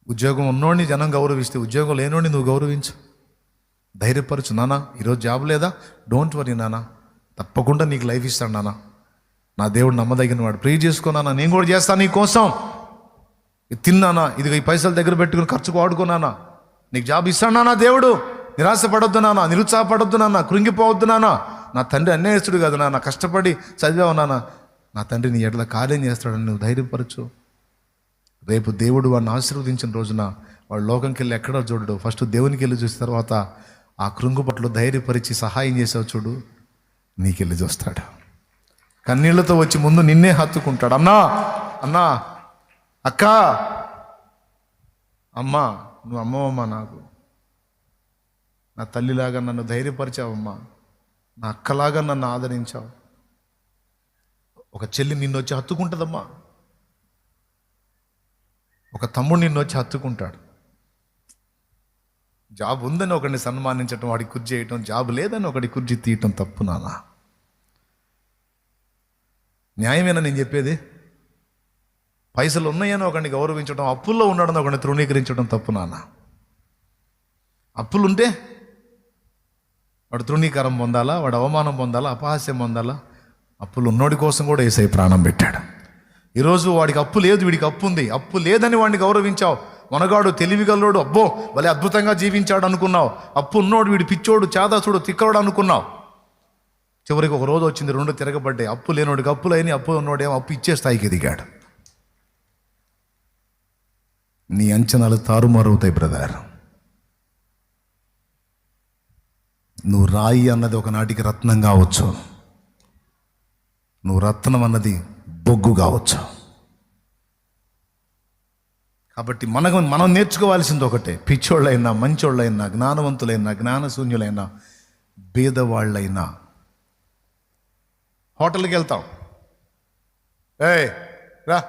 ఉద్యోగం ఉన్నోడిని జనం గౌరవిస్తే ఉద్యోగం లేనోడిని నువ్వు గౌరవించు. ధైర్యపరచు. నాన్న ఈరోజు జాబ్ లేదా, డోంట్ వరీ నాన్న, తప్పకుండా నీకు లైఫ్ ఇస్తాడు నాన్న. నా దేవుడు నమ్మదగిన వాడు. ప్రే చేసుకున్నానా, నేను కూడా చేస్తాను నీ కోసం. తిన్నానా, ఇది ఈ పైసలు దగ్గర పెట్టుకుని ఖర్చుకు వాడుకున్నానా, నీకు జాబ్ ఇస్తాడు నాన్న దేవుడు. నిరాశపడొద్దు నాన్న, నిరుత్సాహపడొద్దు నాన్న, కృంగిపోవద్దు నాన్న. నా తండ్రి అన్యాయస్తుడు కాదు నాన్న, కష్టపడి చదివావు నాన్న, నా తండ్రి నీ ఎడల కార్యం చేస్తాడని నువ్వు ధైర్యపరచు. రేపు దేవుడు వాడిని ఆశీర్వదించిన రోజున వాడు లోకంకి వెళ్ళి ఎక్కడో చూడడు, ఫస్ట్ దేవునికి వెళ్ళి చూసిన తర్వాత ఆ కృంగుపట్లు ధైర్యపరిచి సహాయం చేసావు చూడు, నీకెళ్ళి చూస్తాడు. కన్నీళ్లతో వచ్చి ముందు నిన్నే హత్తుకుంటాడు. అన్నా అన్నా, అక్క, అమ్మా, నువ్వు అమ్మవమ్మా, నాకు నా తల్లిలాగా నన్ను ధైర్యపరిచావమ్మా, నా అక్కలాగా నన్ను ఆదరించావు. ఒక చెల్లి నిన్ను వచ్చి హత్తుకుంటుందమ్మా, ఒక తమ్ముడు నిన్ను వచ్చి హత్తుకుంటాడు. జాబ్ ఉందని ఒకడిని సన్మానించడం, వాడికి కుర్చీ చేయటం, జాబ్ లేదని ఒకటి కుర్చీ తీయటం తప్పు నాన్న? న్యాయమేనా నేను చెప్పేది? పైసలు ఉన్నాయని ఒకడిని గౌరవించడం, అప్పుల్లో ఉన్నాడని ఒకడిని తృణీకరించడం తప్పు నాన్న? అప్పులుంటే వాడు తృణీకారం పొందాలా, వాడు అవమానం పొందాలా, అపహాస్యం పొందాలా? అప్పులు ఉన్నోడి కోసం కూడా యేసయ్య ప్రాణం పెట్టాడు. ఈరోజు వాడికి అప్పు లేదు, వీడికి అప్పు ఉంది. అప్పు లేదని వాడిని గౌరవించావు. మనగాడు తెలివిగల్లోడు, అబ్బో భలే అద్భుతంగా జీవించాడు అనుకున్నావు. అప్పు ఉన్నోడు వీడి పిచ్చోడు, చాదాసుడు, తిక్కవాడు అనుకున్నావు. చివరికి ఒక రోజు వచ్చింది, రెండు తిరగబడ్డాయి. అప్పు లేనోడికి అప్పులు అయినా, అప్పు ఉన్నోడేమో అప్పు ఇచ్చే స్థాయికి ఎదిగాడు. నీ అంచనాలు తారుమారవుతాయి బ్రదర్. నువ్వు రాయి అన్నది ఒకనాటికి రత్నం కావచ్చు, నువ్వు రత్నం అన్నది బొగ్గు కావచ్చు. కాబట్టి మనం నేర్చుకోవాల్సింది ఒకటే, పిచ్చోళ్ళైనా, మంచోళ్ళైనా, జ్ఞానవంతులైనా, జ్ఞానశూన్యులైనా, భేదవాళ్ళైనా. హోటల్కి వెళ్తాం, రా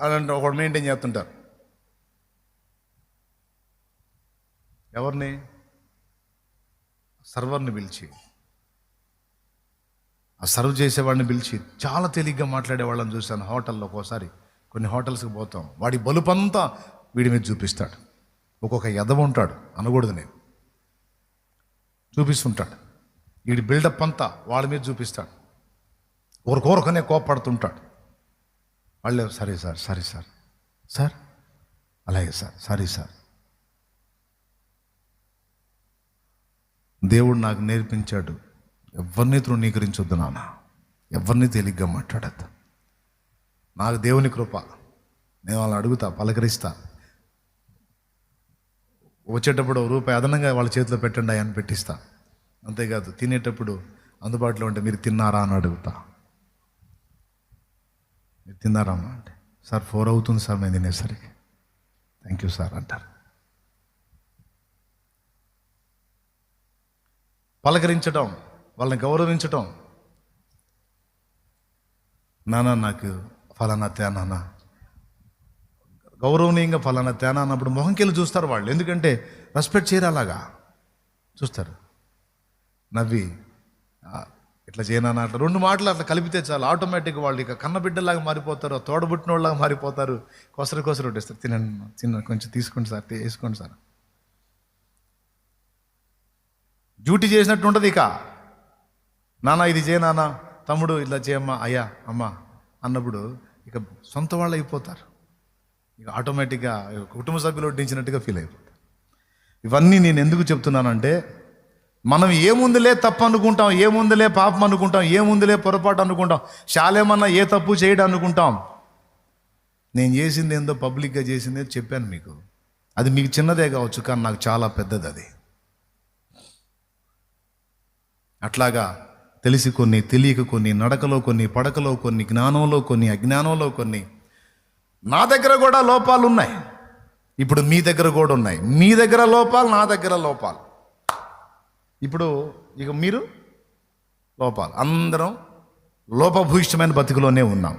అని ఒకడు మెయింటైన్ చేస్తుంటారు. ఎవరిని? సర్వర్ని పిలిచి, ఆ సర్వ్ చేసేవాడిని పిలిచి చాలా తేలిగ్గా మాట్లాడేవాళ్ళని చూశాను హోటల్లో. ఒక్కోసారి కొన్ని హోటల్స్కి పోతాం, వాడి బలుపంతా వీడి మీద చూపిస్తాడు. ఒక్కొక్క ఎదవ ఉంటాడు, అనకూడదు నేను, చూపిస్తుంటాడు. వీడి బిల్డప్ అంతా వాళ్ళ మీద చూపిస్తాడు. ఒకరికొరకనే కోపడుతుంటాడు. వాళ్ళే, సరే సార్, సరే సార్, సార్ అలాగే సార్, సారీ సార్. దేవుడు నాకు నేర్పించాడు, ఎవరిని తృణీకరించొద్దు నాన్న, ఎవరిని తేలిగ్గా మాట్లాడద్దు. నాకు దేవుని కృప, నేను వాళ్ళని అడుగుతా, పలకరిస్తా. వచ్చేటప్పుడు రూపాయి అదనంగా వాళ్ళ చేతిలో పెట్టండి అని పెట్టిస్తా. అంతేకాదు తినేటప్పుడు అందుబాటులో ఉంటే మీరు తిన్నారా అని అడుగుతా. మీరు తిన్నారా అమ్మా అంటే, సార్ 4 అవుతుంది సార్ మేము తినేసరికి. థ్యాంక్ యూ సార్ అంటారు. పలకరించడం, వాళ్ళని గౌరవించటం. నాన్న నాకు ఫలానా తేనా, గౌరవనీయంగా ఫలానా తేనా అన్నప్పుడు మొహంకెళ్ళి చూస్తారు వాళ్ళు. ఎందుకంటే రెస్పెక్ట్ చేయరు, అలాగా చూస్తారు. నవ్వి ఇట్లా చేయనా అట్లా 2 మాటలు అట్లా కలిపితే చాలు, ఆటోమేటిక్గా వాళ్ళు ఇక కన్నబిడ్డలాగా మారిపోతారు, తోడబుట్టిన వాళ్ళలాగా మారిపోతారు. కొసరు కొట్టేస్తారు. తినండి, కొంచెం తీసుకోండి సార్, వేసుకోండి సార్. డ్యూటీ చేసినట్టు ఉంటుంది. ఇక నాన్న ఇది చేయ, నాన్న తమ్ముడు ఇలా చేయమ్మా, అయ్యా అమ్మా అన్నప్పుడు ఇక సొంత వాళ్ళు అయిపోతారు. ఇక ఆటోమేటిక్గా కుటుంబ సభ్యులు వడ్డించినట్టుగా ఫీల్ అయిపోతారు. ఇవన్నీ నేను ఎందుకు చెప్తున్నానంటే, మనం ఏముందిలే తప్పు అనుకుంటాం, ఏముందిలే పాపం అనుకుంటాం, ఏముందిలే పొరపాటు అనుకుంటాం, శాలేమన్నా ఏ తప్పు చేయడం అనుకుంటాం. నేను చేసింది ఏందో పబ్లిక్గా చేసిందే చెప్పాను మీకు. అది మీకు చిన్నదే కావచ్చు, కానీ నాకు చాలా పెద్దది అది. అట్లాగా తెలిసి కొన్ని, తెలియక కొన్ని, నడకలో కొన్ని, పడకలో కొన్ని, జ్ఞానంలో కొన్ని, అజ్ఞానంలో కొన్ని. నా దగ్గర కూడా లోపాలు ఉన్నాయి, ఇప్పుడు మీ దగ్గర కూడా ఉన్నాయి. మీ దగ్గర లోపాలు, నా దగ్గర లోపాలు. ఇప్పుడు ఇక మీరు లోపాలు, అందరం లోపభూయిష్టమైన బతుకులోనే ఉన్నాం.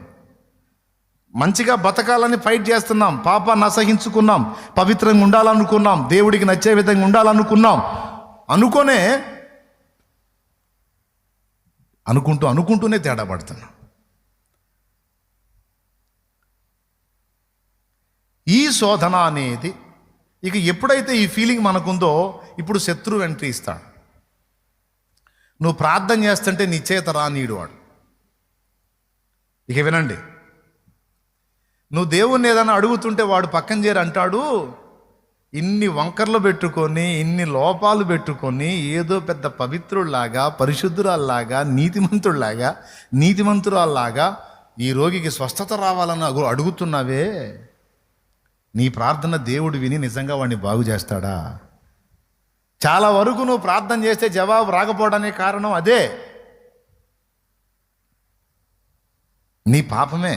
మంచిగా బతకాలని ఫైట్ చేస్తున్నాం, పాపాన్ని అసహించుకున్నాం, పవిత్రంగా ఉండాలనుకున్నాం, దేవుడికి నచ్చే విధంగా ఉండాలనుకున్నాం. అనుకుంటూనే తేడా పడుతున్నాం. ఈ శోధన అనేది ఇక ఎప్పుడైతే ఈ ఫీలింగ్ మనకుందో ఇప్పుడు శత్రువు ఎంట్రీ ఇస్తాడు. నువ్వు ప్రార్థన చేస్తుంటే నిశ్చయత రానీడు వాడు. ఇక వినండి, నువ్వు దేవుణ్ణి ఏదైనా అడుగుతుంటే వాడు పక్కన చేరి అంటాడు, ఇన్ని వంకర్లు పెట్టుకొని ఇన్ని లోపాలు పెట్టుకొని ఏదో పెద్ద పవిత్రుల్లాగా పరిశుద్ధురాల్లాగా నీతిమంతురాల్లాగా ఈ రోగికి స్వస్థత రావాలని అడుగుతున్నావే, నీ ప్రార్థన దేవుడు విని నిజంగా వాడిని బాగు చేస్తాడా? చాలా వరకు నువ్వు ప్రార్థన చేస్తే జవాబు రాకపోవడానికి కారణం అదే, నీ పాపమే.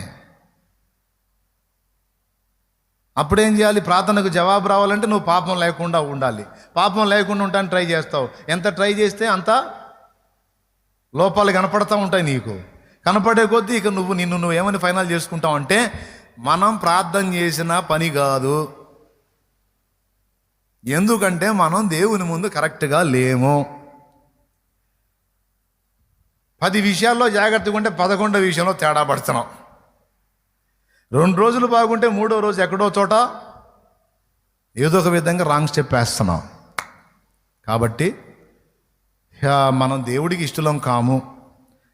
అప్పుడేం చేయాలి? ప్రార్థనకు జవాబు రావాలంటే నువ్వు పాపం లేకుండా ఉండాలి. పాపం లేకుండా ఉండడానికి ట్రై చేస్తావు. ఎంత ట్రై చేస్తే అంత లోపాలు కనపడతా ఉంటాయి నీకు. కనపడే కొద్దీ ఇక నువ్వు ఏమని ఫైనల్ చేసుకుంటావు అంటే, మనం ప్రార్థన చేసిన పని కాదు, ఎందుకంటే మనం దేవుని ముందు కరెక్ట్గా లేము. 10 విషయాల్లో జాగ్రత్తగా ఉంటే 11 విషయంలో తేడా పడుతున్నాం. 2 రోజులు బాగుంటే 3వ రోజు ఎక్కడో చోట ఏదో ఒక విధంగా రాంగ్ స్టెప్ వేస్తున్నాం. కాబట్టి మనం దేవుడికి ఇష్టలం కాము.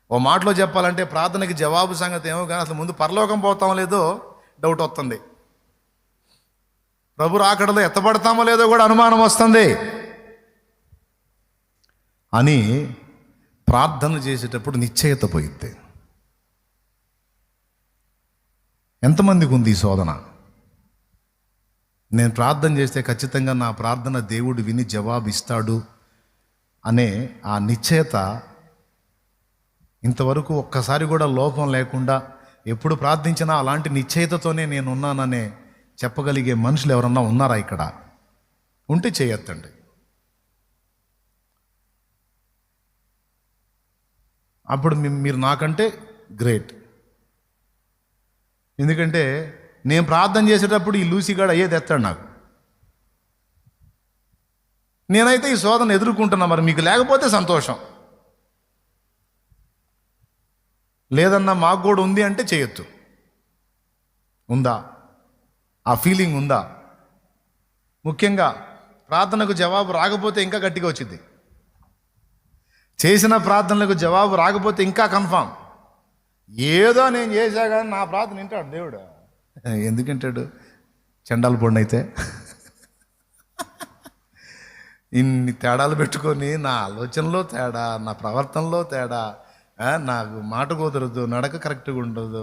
ఓ మాటలో చెప్పాలంటే ప్రార్థనకి జవాబు సంగతి ఏమో కానీ అసలు ముందు పరలోకం పోతామో లేదో డౌట్ వస్తుంది. ప్రభు రాకడలో ఎత్తబడతామో లేదో కూడా అనుమానం వస్తుంది. అని ప్రార్థన చేసేటప్పుడు నిశ్చయత పోయిద్ది. ఎంతమందికి ఉంది ఈ శోధన? నేను ప్రార్థన చేస్తే ఖచ్చితంగా నా ప్రార్థన దేవుడు విని జవాబు ఇస్తాడు అనే ఆ నిశ్చయత ఇంతవరకు ఒక్కసారి కూడా లోపం లేకుండా ఎప్పుడు ప్రార్థించినా అలాంటి నిశ్చయతతోనే నేను ఉన్నాననే చెప్పగలిగే మనుషులు ఎవరన్నా ఉన్నారా ఇక్కడ? ఉంటే చేయొద్దండి. అప్పుడు మీరు నాకంటే గ్రేట్. ఎందుకంటే నేను ప్రార్థన చేసేటప్పుడు ఈ లూసిగాడు అయ్యేది ఎత్తాడు నాకు. నేనైతే ఈ శోధన ఎదుర్కొంటున్నా, మరి మీకు లేకపోతే సంతోషం. లేదన్నా మాకు కూడా ఉంది అంటే చేయొచ్చు. ఉందా? ఆ ఫీలింగ్ ఉందా? ముఖ్యంగా ప్రార్థనకు జవాబు రాకపోతే ఇంకా గట్టిగా వచ్చింది. చేసిన ప్రార్థనలకు జవాబు రాకపోతే ఇంకా కన్ఫామ్. ఏదో నేను చేశా కానీ నా ప్రార్థన వింటాడు దేవుడు. ఎందుకు వింటాడు? చండాల పొండి అయితే ఇన్ని తేడాలు పెట్టుకొని నా ఆలోచనలో తేడా, నా ప్రవర్తనలో తేడా, నాకు మాట కుదరదు, నడక కరెక్ట్గా ఉండదు.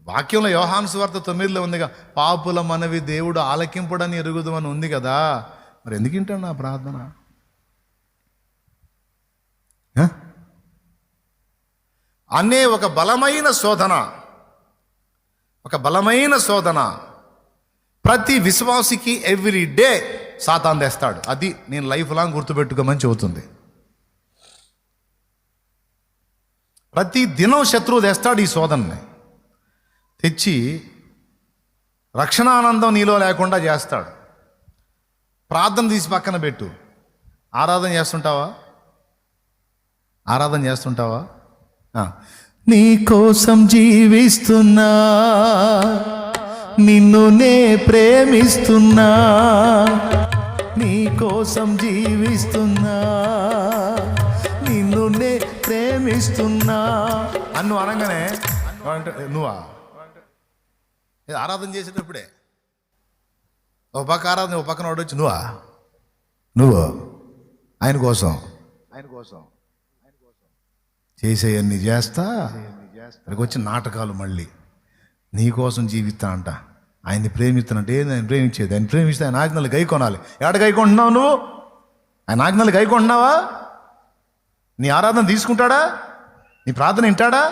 వాక్యంలో యోహాను సువార్త 9లో ఉందిగా, పాపుల మనవి దేవుడు ఆలకింపుడని ఎరుగుదు అని ఉంది కదా. మరి ఎందుకు వింటాడు నా ప్రార్థన? అనే ఒక బలమైన శోధన ప్రతి విశ్వాసికి ఎవ్రీ డే సాతాను తెస్తాడు. అది నేను లైఫ్ లాంగ్ గుర్తుపెట్టుకోమని చెబుతుంది. ప్రతి దినం శత్రువు తెస్తాడు ఈ శోధనని. తెచ్చి రక్షణ ఆనందం నీలో లేకుండా చేస్తాడు. ప్రార్థన తీసి పక్కన పెట్టు. ఆరాధన చేస్తుంటావా? నీ కోసం జీవిస్తున్నా, నిన్ను నే ప్రేమిస్తున్నా, నీ కోసం జీవిస్తున్నా, నిన్ను నే ప్రేమిస్తున్నా అన్ను అనగానే నువ్వా ఆరాధన చేసేటప్పుడే ఒక పక్క ఆరాధన, ఒక పక్కన వాడు వచ్చి నువ్వు ఆయన కోసం చేసేయన్ని చేస్తా, ఇక్కడికి వచ్చి నాటకాలు మళ్ళీ నీకోసం జీవిస్తా అంట. ఆయన్ని ప్రేమిస్తానంటే ఏది ఆయన ప్రేమించేది? ఆయన ప్రేమిస్తే ఆయన ఆజ్ఞలు గైకొనాలి. ఎక్కడ గైకొంటున్నావు నువ్వు? ఆయన ఆజ్ఞలు గైకొంటున్నావా? నీ ఆరాధన తీసుకుంటాడా? నీ ప్రార్థన వింటాడా?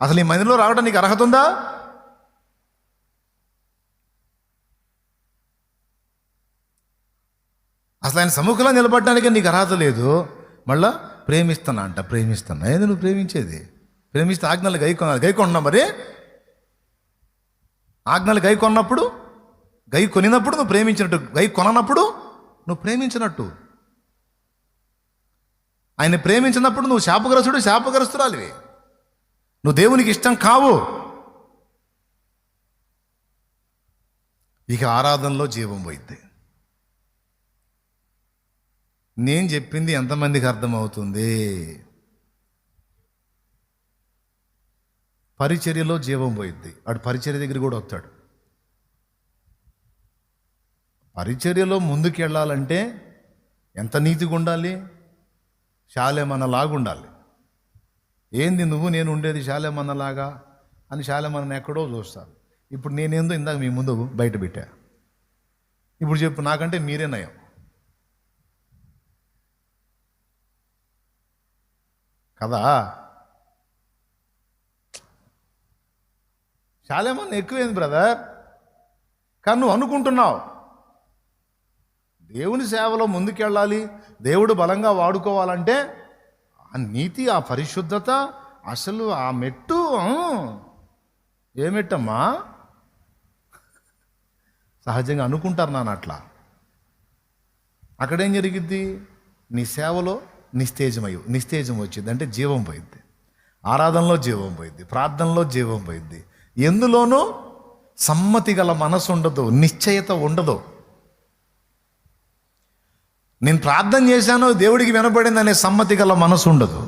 అసలు ఈ మందిలో రావడం నీకు అర్హత ఉందా? అసలు ఆయన సముఖంలో నిలబడడానికి నీకు అర్హత లేదు. మళ్ళా ప్రేమిస్తున్నా. ఏది నువ్వు ప్రేమించేది? ప్రేమిస్తే ఆజ్ఞలు గైకొన్నావు. మరి ఆజ్ఞలు గైకొన్నప్పుడు, కొనినప్పుడు నువ్వు ప్రేమించినట్టు, కొననప్పుడు నువ్వు ప్రేమించినట్టు. ఆయన ప్రేమించినప్పుడు నువ్వు శాపగ్రస్తురాలివి. నువ్వు దేవునికి ఇష్టం కావు. ఇక ఆరాధనలో జీవం పోయింది. నేను చెప్పింది ఎంతమందికి అర్థమవుతుంది? పరిచర్యలో జీవం పోయింది. వాడు పరిచర్య దగ్గర కూడా వస్తాడు. పరిచర్యలో ముందుకెళ్ళాలంటే ఎంత నీతిగా ఉండాలి? శాలేమన్నలాగా ఉండాలి. ఏంది నువ్వు నేను ఉండేది శాలేమన్నలాగా అని శాలేమన్నని ఎక్కడో చూస్తారు. ఇప్పుడు నేనేందో ఇందాక మీ ముందు బయట పెట్టా. ఇప్పుడు చెప్పు, నాకంటే మీరే నయం కదా. శాలేమన్న ఎక్కువైంది బ్రదర్, కానీ నువ్వు అనుకుంటున్నావు దేవుని సేవలో ముందుకెళ్ళాలి, దేవుడు బలంగా వాడుకోవాలంటే ఆ నీతి, ఆ పరిశుద్ధత, అసలు ఆ మెట్టు ఏ మెట్టమ్మా? సహజంగా అనుకుంటారు నాన్న అట్లా. అక్కడేం జరిగిద్ది? నీ సేవలో నిస్తేజం వచ్చింది అంటే జీవం పోయింది. ఆరాధనలో జీవం పోయింది, ప్రార్థనలో జీవం పోయింది. ఎందులోనూ సమ్మతి గల మనసు ఉండదు, నిశ్చయత ఉండదు. నేను ప్రార్థన చేశాను దేవుడికి వినపడింది అనే సమ్మతి గల మనసు ఉండదు.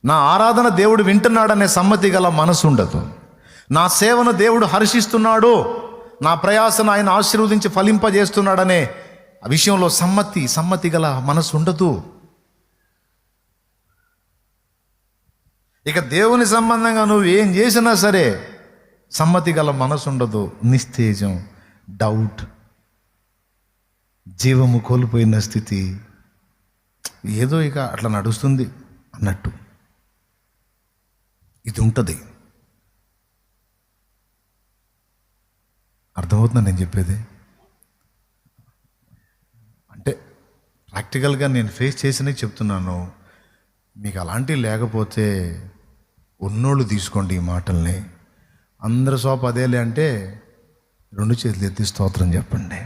నా ఆరాధన దేవుడు వింటున్నాడనే సమ్మతి గల మనసు ఉండదు. నా సేవను దేవుడు హర్షిస్తున్నాడు, నా ప్రయాసను ఆయన ఆశీర్వదించి ఫలింపజేస్తున్నాడనే విషయంలో సమ్మతి గల మనసు ఉండదు. ఇక దేవుని సంబంధంగా నువ్వు ఏం చేసినా సరే సమ్మతి గల మనసు ఉండదు, నిస్తేజం, డౌట్, జీవము కోల్పోయిన స్థితి, ఏదో ఇక అట్లా నడుస్తుంది అన్నట్టు ఇది ఉంటుంది. అర్థమవుతుందా నేను చెప్పేది? అంటే ప్రాక్టికల్గా నేను ఫేస్ చేసినవి చెప్తున్నాను. మీకు అలాంటివి లేకపోతే ఉన్నోళ్ళు తీసుకోండి ఈ మాటల్ని. అందరి సోప అదేలే అంటే 2 చేతులు ఎత్తి స్తోత్రం చెప్పండి.